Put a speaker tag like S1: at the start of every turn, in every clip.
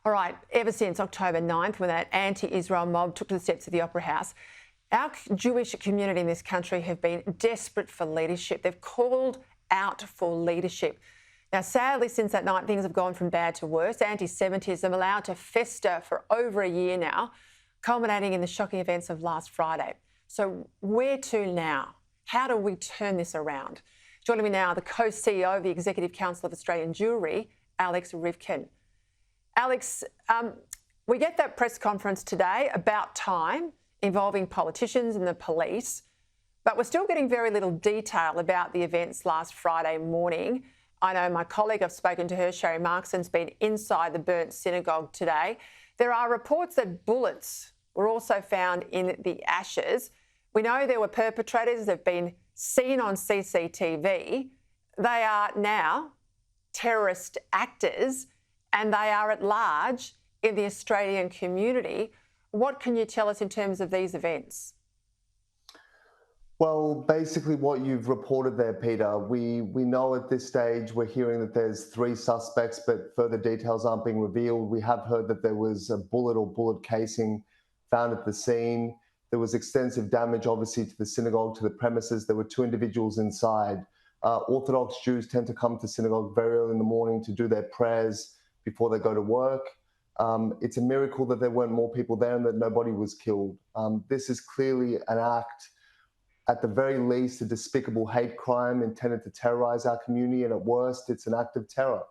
S1: All right, ever since October 9th, when that anti-Israel mob took to the steps of the Opera House, our Jewish community in this country have been desperate for leadership. They've called out for leadership. Now, sadly, since that night, things have gone from bad to worse. Antisemitism allowed to fester for over a year now, culminating in the shocking events of last Friday. So where to now? How do we turn this around? Joining me now, the co-CEO of the Executive Council of Australian Jewry, Alex Rivkin. Alex, we get that press conference today, about time, involving politicians and the police, but we're still getting very little detail about the events last Friday morning. I know my colleague, I've spoken to her, Sherry Markson's been inside the burnt synagogue today. There are reports that bullets were also found in the ashes. We know there were perpetrators. They've been seen on CCTV. They are now terrorist actors and they are at large in the Australian community. What can you tell us in terms of these events?
S2: Well, basically what you've reported there, Peter, we know at this stage, we're hearing that there's 3 suspects, but further details aren't being revealed. We have heard that there was a bullet or bullet casing found at the scene. There was extensive damage, obviously, to the synagogue, to the premises. There were 2 individuals inside. Orthodox Jews tend to come to synagogue very early in the morning to do their prayers before they go to work. It's a miracle that there weren't more people there and that nobody was killed. This is clearly an act, at the very least, a despicable hate crime intended to terrorize our community, and at worst, it's an act of terror.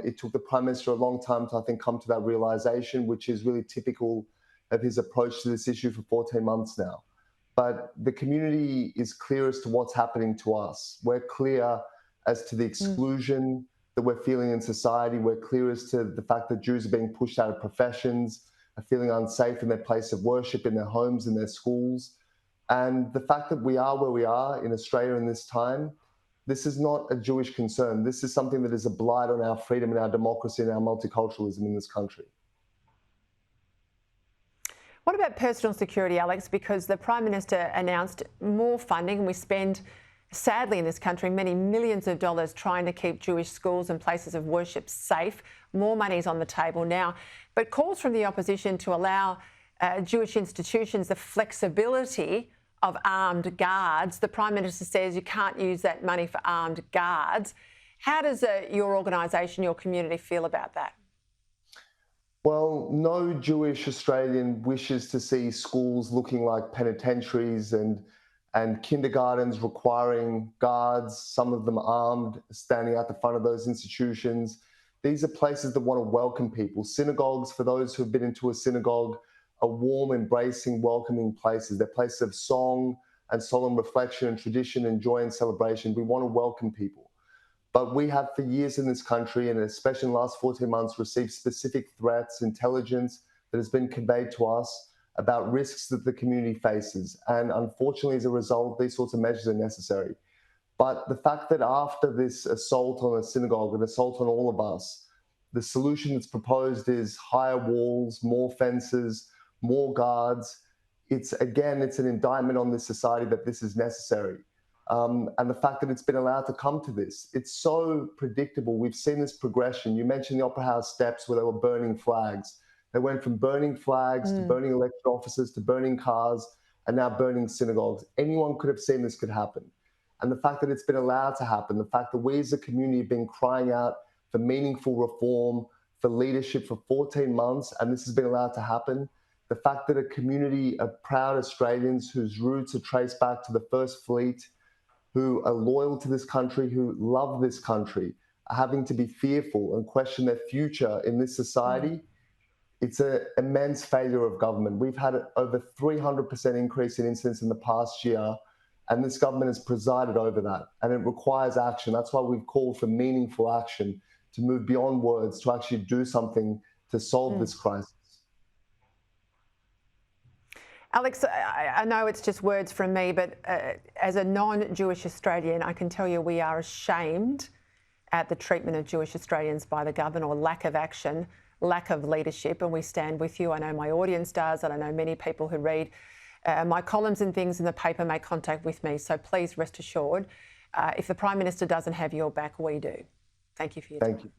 S2: It took the Prime Minister a long time to, I think, come to that realization, which is really typical of his approach to this issue for 14 months now. But the community is clear as to what's happening to us. We're clear as to the exclusion that we're feeling in society. We're clear as to the fact that Jews are being pushed out of professions, are feeling unsafe in their place of worship, in their homes, in their schools. And the fact that we are where we are in Australia in this time, this is not a Jewish concern. This is something that is a blight on our freedom and our democracy and our multiculturalism in this country.
S1: What about personal security, Alex? Because the Prime Minister announced more funding. We spend, sadly in this country, many millions of dollars trying to keep Jewish schools and places of worship safe. More money's on the table now. But calls from the opposition to allow Jewish institutions the flexibility of armed guards. The Prime Minister says you can't use that money for armed guards. How does your organisation, your community feel about that?
S2: Well, no Jewish Australian wishes to see schools looking like penitentiaries and kindergartens requiring guards, some of them armed, standing out the front of those institutions. These are places that want to welcome people. Synagogues, for those who have been into a synagogue, are warm, embracing, welcoming places. They're places of song and solemn reflection and tradition and joy and celebration. We want to welcome people. But we have for years in this country, and especially in the last 14 months, received specific threats, intelligence that has been conveyed to us about risks that the community faces. And unfortunately, as a result, these sorts of measures are necessary. But the fact that after this assault on a synagogue, an assault on all of us, the solution that's proposed is higher walls, more fences, more guards. It's an indictment on this society that this is necessary. And the fact that it's been allowed to come to this. It's so predictable. We've seen this progression. You mentioned the Opera House steps where they were burning flags. They went from burning flags to burning elected offices to burning cars and now burning synagogues. Anyone could have seen this could happen. And the fact that it's been allowed to happen, the fact that we as a community have been crying out for meaningful reform, for leadership for 14 months, and this has been allowed to happen. The fact that a community of proud Australians whose roots are traced back to the First Fleet, who are loyal to this country, who love this country, are having to be fearful and question their future in this society. It's an immense failure of government. We've had over 300% increase in incidents in the past year, and this government has presided over that, and it requires action. That's why we've called for meaningful action, to move beyond words, to actually do something to solve this crisis.
S1: Alex, I know it's just words from me, but as a non-Jewish Australian, I can tell you we are ashamed at the treatment of Jewish Australians by the government, or lack of action, lack of leadership, and we stand with you. I know my audience does, and I know many people who read my columns and things in the paper make contact with me. So please rest assured, if the Prime Minister doesn't have your back, we do. Thank you for your time.
S2: Thank you.